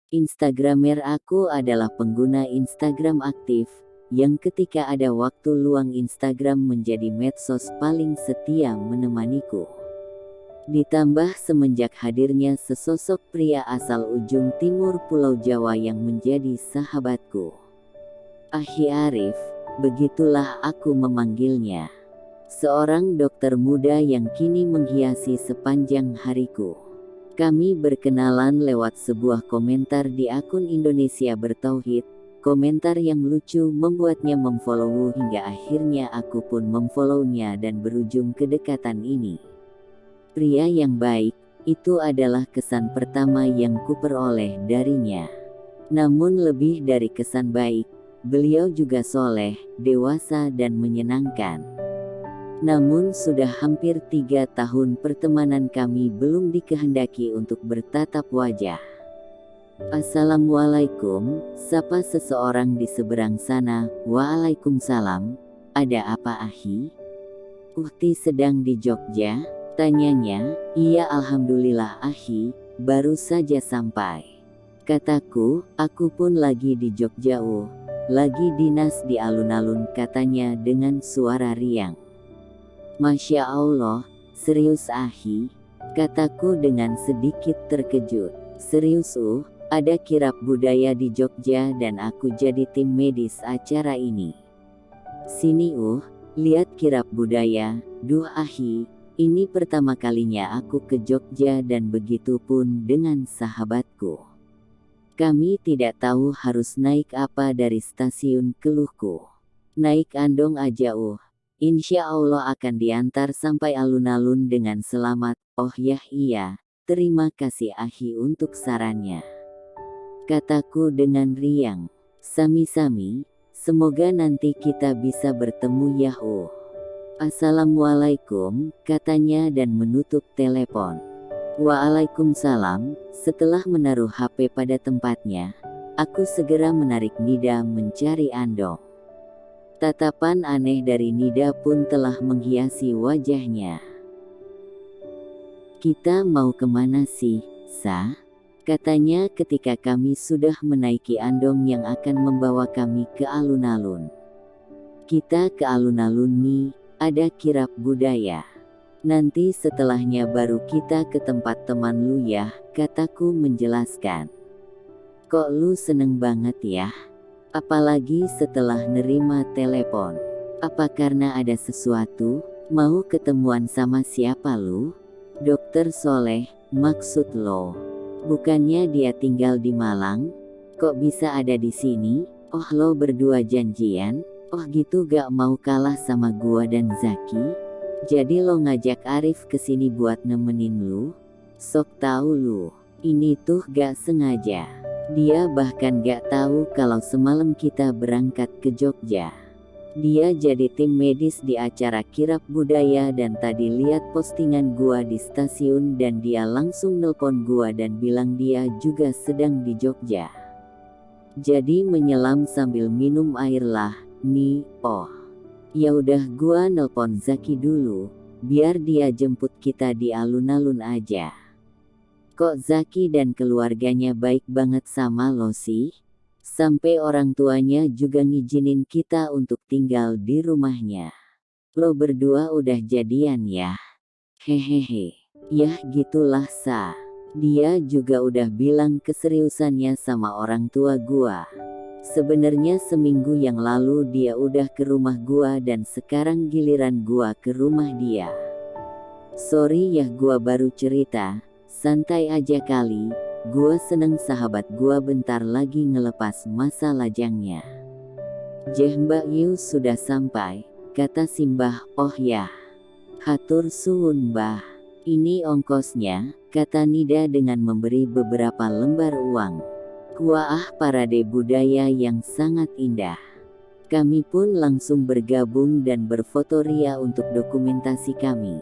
Instagramer aku adalah pengguna Instagram aktif, yang ketika ada waktu luang Instagram menjadi medsos paling setia menemaniku. Ditambah semenjak hadirnya sesosok pria asal ujung timur Pulau Jawa yang menjadi sahabatku. Ahi Arif, begitulah aku memanggilnya. Seorang dokter muda yang kini menghiasi sepanjang hariku. Kami berkenalan lewat sebuah komentar di akun Indonesia Bertauhid. Komentar yang lucu membuatnya memfollow hingga akhirnya aku pun memfollownya dan berujung kedekatan ini. Pria yang baik, itu adalah kesan pertama yang kuperoleh darinya. Namun lebih dari kesan baik, beliau juga soleh, dewasa dan menyenangkan. Namun sudah hampir 3 tahun pertemanan kami belum dikehendaki untuk bertatap wajah. Assalamualaikum, sapa seseorang di seberang sana. Waalaikumsalam, ada apa Ahi? Uhti sedang di Jogja? Tanyanya. Iya alhamdulillah Ahi, baru saja sampai. Kataku, aku pun lagi di Jogja lagi dinas di alun-alun katanya dengan suara riang. Masya Allah, serius Ahi? Kataku dengan sedikit terkejut. Serius ada kirab budaya di Jogja dan aku jadi tim medis acara ini. Sini lihat kirab budaya. Duh Ahi, ini pertama kalinya aku ke Jogja dan begitu pun dengan sahabatku. Kami tidak tahu harus naik apa dari stasiun, keluhku. Naik andong aja Insya Allah akan diantar sampai alun-alun dengan selamat. Oh yah iya, terima kasih Ahi untuk sarannya. Kataku dengan riang. Sami-sami, semoga nanti kita bisa bertemu ya Assalamualaikum, katanya dan menutup telepon. Waalaikumsalam, setelah menaruh HP pada tempatnya, aku segera menarik Nida mencari andong. Tatapan aneh dari Nida pun telah menghiasi wajahnya. Kita mau kemana sih, Sa? Katanya ketika kami sudah menaiki andong yang akan membawa kami ke alun-alun. Kita ke alun-alun nih, ada kirab budaya. Nanti setelahnya baru kita ke tempat teman lu ya, kataku menjelaskan. Kok lu seneng banget ya? Apalagi setelah nerima telepon. Apa karena ada sesuatu? Mau ketemuan sama siapa lu? Dokter Soleh, maksud lo. Bukannya dia tinggal di Malang? Kok bisa ada di sini? Oh lo berdua janjian? Oh gitu gak mau kalah sama gua dan Zaki? Jadi lo ngajak Arif kesini buat nemenin lu? Sok tahu lu, ini tuh gak sengaja. Dia bahkan gak tahu kalau semalam kita berangkat ke Jogja. Dia jadi tim medis di acara kirab budaya dan tadi lihat postingan gua di stasiun dan dia langsung nelpon gua dan bilang dia juga sedang di Jogja. Jadi menyelam sambil minum air lah. Nih, ya udah gua nelpon Zaki dulu, biar dia jemput kita di alun-alun aja. Kok Zaki dan keluarganya baik banget sama lo sih? Sampai orang tuanya juga ngizinin kita untuk tinggal di rumahnya. Lo berdua udah jadian ya? Hehehe, yah gitulah Sa. Dia juga udah bilang keseriusannya sama orang tua gua. Sebenarnya seminggu yang lalu dia udah ke rumah gua dan sekarang giliran gua ke rumah dia. Sorry ya gua baru cerita, santai aja kali, gua seneng sahabat gua bentar lagi ngelepas masa lajangnya. Jeh Mbak Yu sudah sampai, kata Simbah. Oh ya, hatur suwun Mbah. Ini ongkosnya, kata Nida dengan memberi beberapa lembar uang. Wah parade budaya yang sangat indah. Kami pun langsung bergabung dan berfoto ria untuk dokumentasi kami.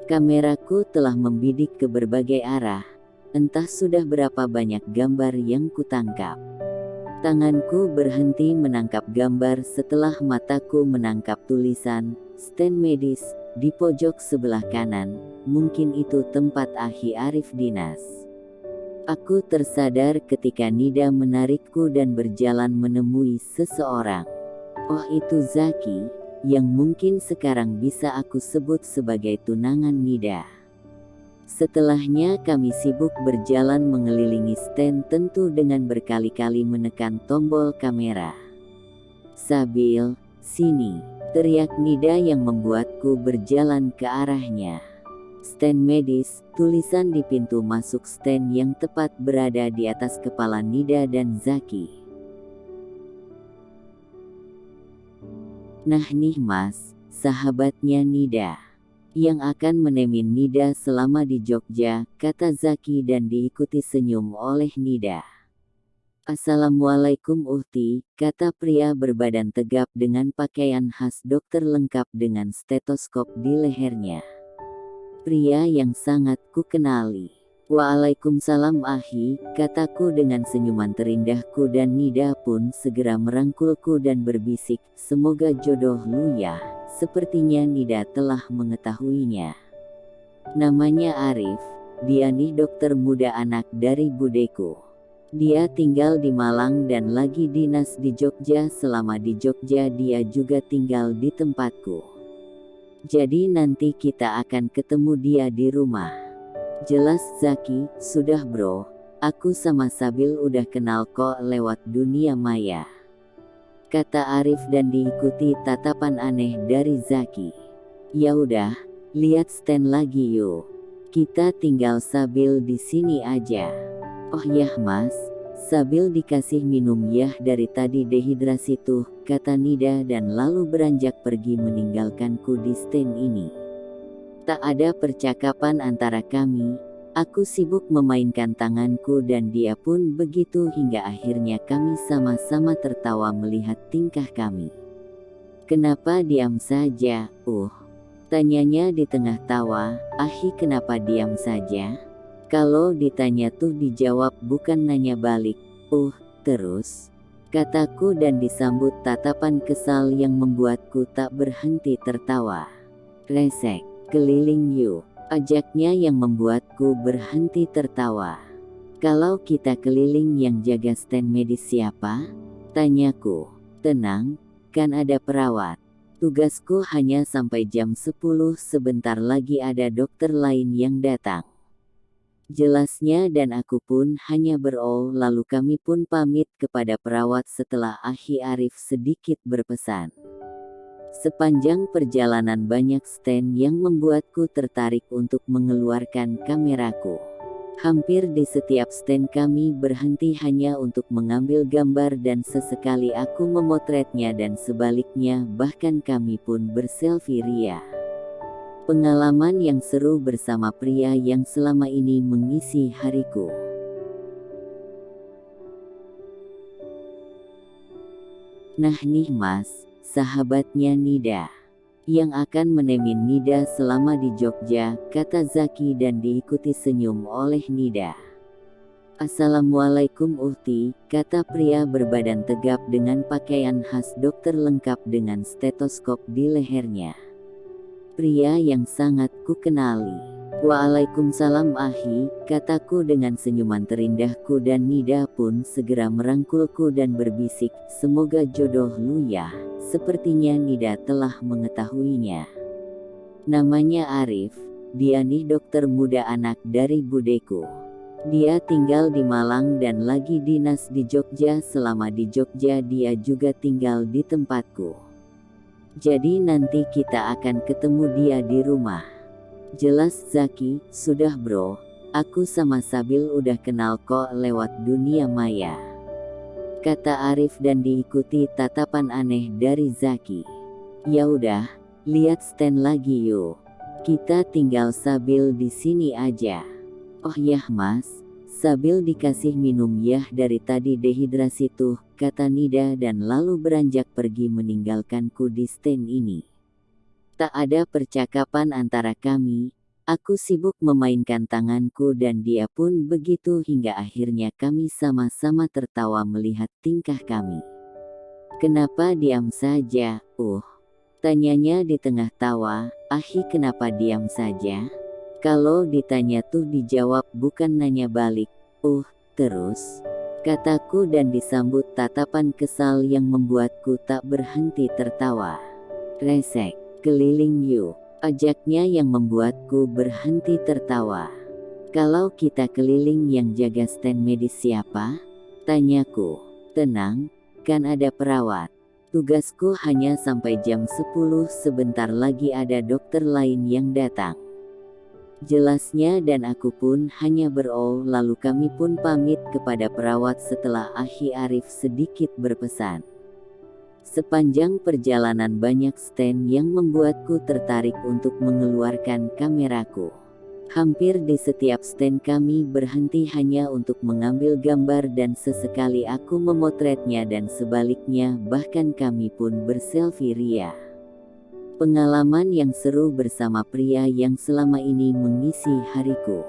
Kameraku telah membidik ke berbagai arah. Entah sudah berapa banyak gambar yang kutangkap. Tanganku berhenti menangkap gambar setelah mataku menangkap tulisan stand medis di pojok sebelah kanan. Mungkin itu tempat Ahi Arif dinas. Aku tersadar ketika Nida menarikku dan berjalan menemui seseorang. Oh, itu Zaki, yang mungkin sekarang bisa aku sebut sebagai tunangan Nida. Setelahnya kami sibuk berjalan mengelilingi stand, tentu dengan berkali-kali menekan tombol kamera. "Sabil, sini!" teriak Nida yang membuatku berjalan ke arahnya. "Stand medis," tulisan di pintu masuk stand yang tepat berada di atas kepala Nida dan Zaki. "Nah nih Mas, sahabatnya Nida, yang akan menemin Nida selama di Jogja," kata Zaki dan diikuti senyum oleh Nida. "Assalamualaikum Uhti," kata pria berbadan tegap dengan pakaian khas dokter lengkap dengan stetoskop di lehernya. Pria yang sangat kukenali. "Waalaikumsalam Ahi," kataku dengan senyuman terindahku dan Nida pun segera merangkulku dan berbisik, "Semoga jodoh lu ya." Sepertinya Nida telah mengetahuinya. Namanya Arif, dia nih dokter muda anak dari budeku. Dia tinggal di Malang dan lagi dinas di Jogja. Selama di Jogja dia juga tinggal di tempatku. Jadi nanti kita akan ketemu dia di rumah. "Jelas Zaki, sudah bro. Aku sama Sabil udah kenal kok lewat dunia maya," kata Arif dan diikuti tatapan aneh dari Zaki. "Ya udah, lihat stand lagi yuk. Kita tinggal Sabil di sini aja." "Oh yah Mas, Sabil dikasih minum yah dari tadi dehidrasi tuh," kata Nida dan lalu beranjak pergi meninggalkanku di stand ini. Tak ada percakapan antara kami. Aku sibuk memainkan tanganku dan dia pun begitu hingga akhirnya kami sama-sama tertawa melihat tingkah kami. "Kenapa diam saja, tanyanya di tengah tawa. "Ahi kenapa diam saja? Kalau ditanya tuh dijawab bukan nanya balik." Terus," kataku dan disambut tatapan kesal yang membuatku tak berhenti tertawa. "Resek, keliling yuk," ajaknya yang membuatku berhenti tertawa. "Kalau kita keliling yang jaga stand medis siapa?" tanyaku. "Tenang, kan ada perawat. Tugasku hanya sampai jam 10, sebentar lagi ada dokter lain yang datang," jelasnya dan aku pun hanya lalu kami pun pamit kepada perawat setelah Ahi Arif sedikit berpesan. Sepanjang perjalanan banyak stand yang membuatku tertarik untuk mengeluarkan kameraku. Hampir di setiap stand kami berhenti hanya untuk mengambil gambar dan sesekali aku memotretnya dan sebaliknya, bahkan kami pun berselfie ria. Pengalaman yang seru bersama pria yang selama ini mengisi hariku. Nah nih Mas, sahabatnya Nida, yang akan menemin Nida selama di Jogja, kata Zaki dan diikuti senyum oleh Nida. Assalamualaikum Uhti, kata pria berbadan tegap dengan pakaian khas dokter lengkap dengan stetoskop di lehernya. Pria yang sangat kukenali. Waalaikumsalam Ahi, kataku dengan senyuman terindahku dan Nida pun segera merangkulku dan berbisik, semoga jodoh lu ya. Sepertinya Nida telah mengetahuinya. Namanya Arif, dia nih dokter muda anak dari budeku. Dia tinggal di Malang dan lagi dinas di Jogja. Selama di Jogja dia juga tinggal di tempatku. Jadi nanti kita akan ketemu dia di rumah. Jelas Zaki, sudah bro. Aku sama Sabil udah kenal kok lewat dunia maya, kata Arif dan diikuti tatapan aneh dari Zaki. Ya udah, lihat stand lagi yuk. Kita tinggal Sabil di sini aja. Oh yah Mas, Sabil dikasih minum yah dari tadi dehidrasi tuh, kata Nida dan lalu beranjak pergi meninggalkanku di stand ini. Tak ada percakapan antara kami. Aku sibuk memainkan tanganku dan dia pun begitu hingga akhirnya kami sama-sama tertawa melihat tingkah kami. Kenapa diam saja, tanyanya di tengah tawa. Ahi kenapa diam saja? Kalau ditanya tuh dijawab bukan nanya balik. Terus, kataku dan disambut tatapan kesal yang membuatku tak berhenti tertawa. Resek, keliling yuk, ajaknya yang membuatku berhenti tertawa. Kalau kita keliling yang jaga stand medis siapa? Tanyaku. Tenang, kan ada perawat. Tugasku hanya sampai jam 10, sebentar lagi ada dokter lain yang datang. Jelasnya dan aku pun hanya lalu kami pun pamit kepada perawat setelah Akhi Arif sedikit berpesan. Sepanjang perjalanan banyak stand yang membuatku tertarik untuk mengeluarkan kameraku. Hampir di setiap stand kami berhenti hanya untuk mengambil gambar dan sesekali aku memotretnya dan sebaliknya bahkan kami pun berselfie ria. Pengalaman yang seru bersama pria yang selama ini mengisi hariku.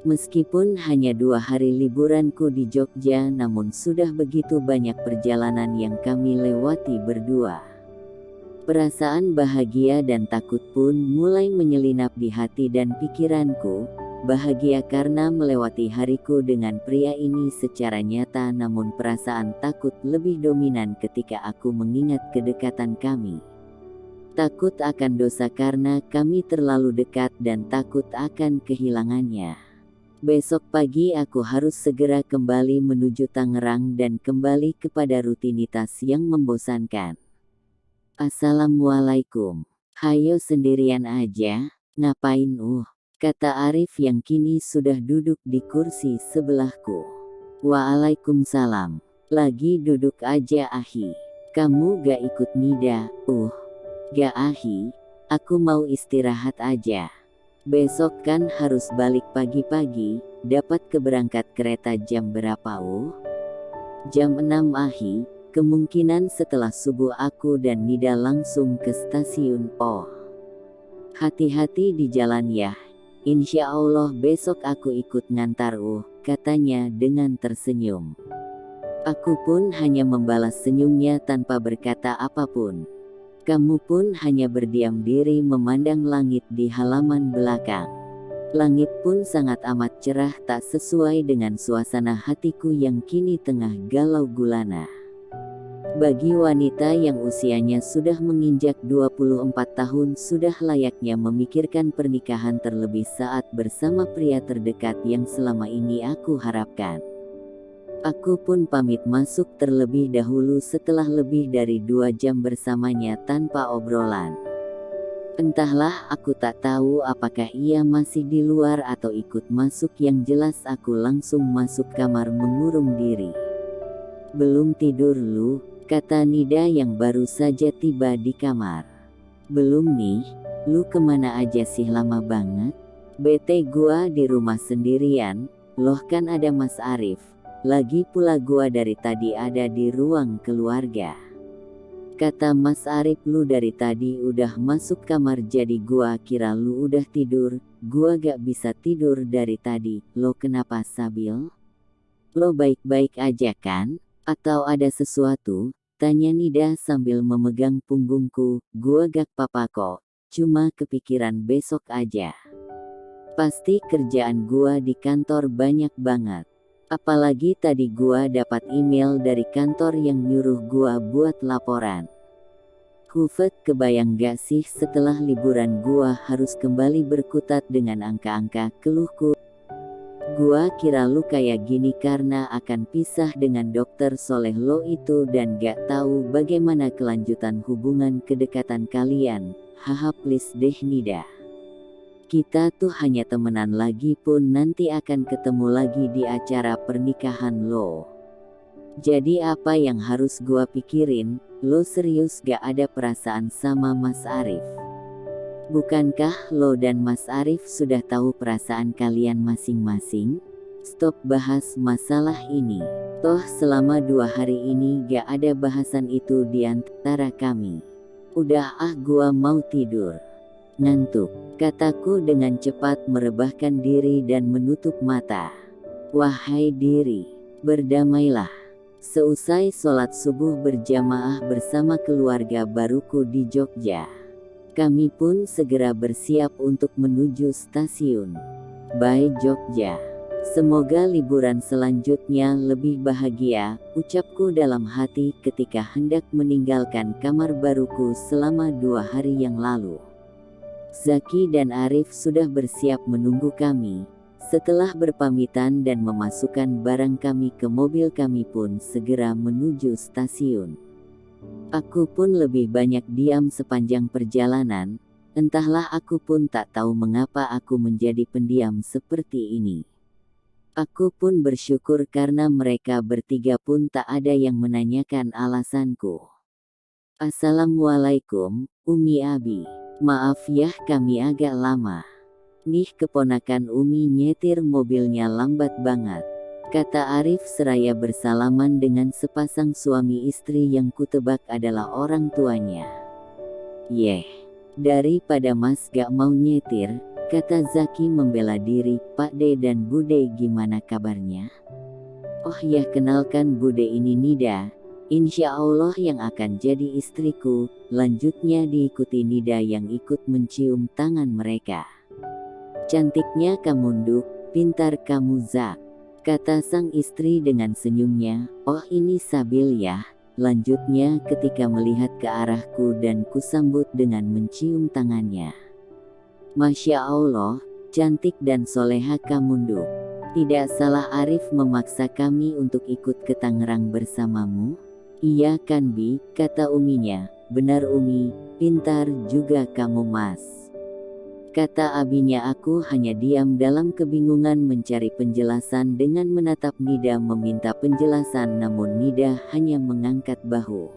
Meskipun hanya 2 hari liburanku di Jogja, namun sudah begitu banyak perjalanan yang kami lewati berdua. Perasaan bahagia dan takut pun mulai menyelinap di hati dan pikiranku. Bahagia karena melewati hariku dengan pria ini secara nyata, namun perasaan takut lebih dominan ketika aku mengingat kedekatan kami. Takut akan dosa karena kami terlalu dekat dan takut akan kehilangannya. Besok pagi aku harus segera kembali menuju Tangerang dan kembali kepada rutinitas yang membosankan. Assalamualaikum. Hayo sendirian aja, ngapain kata Arif yang kini sudah duduk di kursi sebelahku. Waalaikumsalam. Lagi duduk aja Akhi. Kamu gak ikut Nida? Gak Akhi, aku mau istirahat aja. Besok kan harus balik pagi-pagi, dapat keberangkat kereta jam berapa? Jam 6 Akhi, kemungkinan setelah subuh aku dan Nida langsung ke stasiun. Hati-hati di jalan ya. Insya Allah besok aku ikut ngantar katanya dengan tersenyum. Aku pun hanya membalas senyumnya tanpa berkata apapun. Kamu pun hanya berdiam diri memandang langit di halaman belakang. Langit pun sangat amat cerah, tak sesuai dengan suasana hatiku yang kini tengah galau gulana. Bagi wanita yang usianya sudah menginjak 24 tahun sudah layaknya memikirkan pernikahan terlebih saat bersama pria terdekat yang selama ini aku harapkan. Aku pun pamit masuk terlebih dahulu setelah lebih dari 2 jam bersamanya tanpa obrolan. Entahlah, aku tak tahu apakah ia masih di luar atau ikut masuk, yang jelas aku langsung masuk kamar mengurung diri. Belum tidur lu? Kata Nida yang baru saja tiba di kamar. Belum nih, lu kemana aja sih lama banget? Bete gua di rumah sendirian, loh kan ada Mas Arif. Lagi pula gua dari tadi ada di ruang keluarga. Kata Mas Arif lu dari tadi udah masuk kamar jadi gua kira lu udah tidur. Gua gak bisa tidur dari tadi. Lo kenapa Sabil? Lo baik-baik aja kan? Atau ada sesuatu? Tanya Nida sambil memegang punggungku. Gua gak apa-apa kok, cuma kepikiran besok aja. Pasti kerjaan gua di kantor banyak banget. Apalagi tadi gua dapat email dari kantor yang nyuruh gua buat laporan. Hufet, kebayang gak sih setelah liburan gua harus kembali berkutat dengan angka-angka, keluhku. Gua kira lu kayak gini karena akan pisah dengan dokter Soleh lo itu dan gak tahu bagaimana kelanjutan hubungan kedekatan kalian. Haha, please deh Nida. Kita tuh hanya temenan, lagi pun nanti akan ketemu lagi di acara pernikahan lo. Jadi apa yang harus gua pikirin? Lo serius gak ada perasaan sama Mas Arif? Bukankah lo dan Mas Arif sudah tahu perasaan kalian masing-masing? Stop bahas masalah ini. Toh selama 2 hari ini gak ada bahasan itu di antara kami. Udah gua mau tidur. Ngantuk, kataku dengan cepat merebahkan diri dan menutup mata. Wahai diri, berdamailah. Seusai sholat subuh berjamaah bersama keluarga baruku di Jogja, kami pun segera bersiap untuk menuju stasiun. by Jogja. Semoga liburan selanjutnya lebih bahagia, ucapku dalam hati ketika hendak meninggalkan kamar baruku selama 2 hari yang lalu. Zaki dan Arif sudah bersiap menunggu kami. Setelah berpamitan dan memasukkan barang kami ke mobil, kami pun segera menuju stasiun. Aku pun lebih banyak diam sepanjang perjalanan. Entahlah, aku pun tak tahu mengapa aku menjadi pendiam seperti ini. Aku pun bersyukur karena mereka bertiga pun tak ada yang menanyakan alasanku. Assalamualaikum, Umi Abi. Maaf ya kami agak lama. Nih keponakan Umi nyetir mobilnya lambat banget, kata Arif seraya bersalaman dengan sepasang suami istri yang kutebak adalah orang tuanya. Yeh, daripada Mas gak mau nyetir, kata Zaki membela diri. Pak De dan Bude gimana kabarnya? Oh ya, kenalkan Bude ini Nida, insya Allah yang akan jadi istriku. Lanjutnya diikuti Nida yang ikut mencium tangan mereka. Cantiknya kamu Nduk, pintar kamu Zak, kata sang istri dengan senyumnya. Oh ini Sabil ya. Lanjutnya ketika melihat ke arahku dan kusambut dengan mencium tangannya. Masya Allah, cantik dan soleha kamu Nduk. Tidak salah Arif memaksa kami untuk ikut ke Tangerang bersamamu? Iya kan Bi, kata Uminya. Benar Umi, pintar juga kamu Mas, kata abinya. Aku hanya diam dalam kebingungan mencari penjelasan dengan menatap Nida meminta penjelasan, namun Nida hanya mengangkat bahu.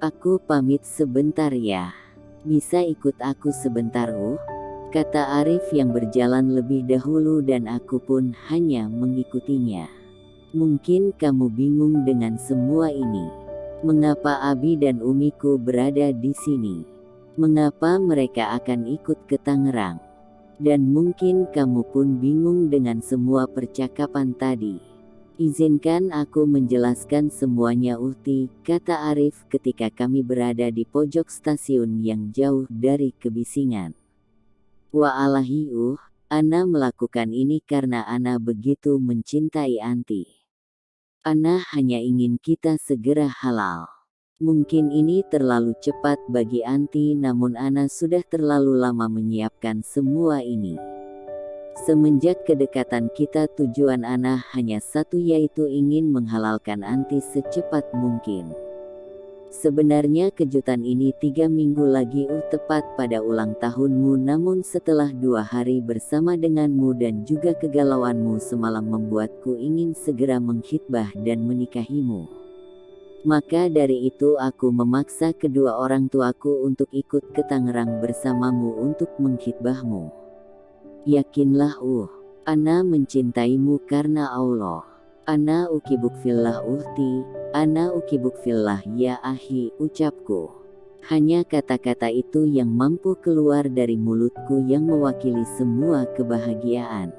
Aku pamit sebentar ya. Bisa ikut aku sebentar kata Arif yang berjalan lebih dahulu dan aku pun hanya mengikutinya. Mungkin kamu bingung dengan semua ini. Mengapa Abi dan Umiku berada di sini? Mengapa mereka akan ikut ke Tangerang? Dan mungkin kamu pun bingung dengan semua percakapan tadi. Izinkan aku menjelaskan semuanya Uhti, kata Arif ketika kami berada di pojok stasiun yang jauh dari kebisingan. Wa'alahi Ana melakukan ini karena Ana begitu mencintai Anti. Ana hanya ingin kita segera halal. Mungkin ini terlalu cepat bagi Anti, namun Ana sudah terlalu lama menyiapkan semua ini. Semenjak kedekatan kita, tujuan Ana hanya satu, yaitu ingin menghalalkan Anti secepat mungkin. Sebenarnya kejutan ini 3 minggu lagi tepat pada ulang tahunmu, namun setelah 2 hari bersama denganmu dan juga kegalauanmu semalam membuatku ingin segera mengkhitbah dan menikahimu. Maka dari itu aku memaksa kedua orang tuaku untuk ikut ke Tangerang bersamamu untuk mengkhitbahmu. Yakinlah Ana mencintaimu karena Allah. Ana ukibuk fillah Uhti, Ana ukibuk fillah ya ahi, ucapku. Hanya kata-kata itu yang mampu keluar dari mulutku yang mewakili semua kebahagiaan.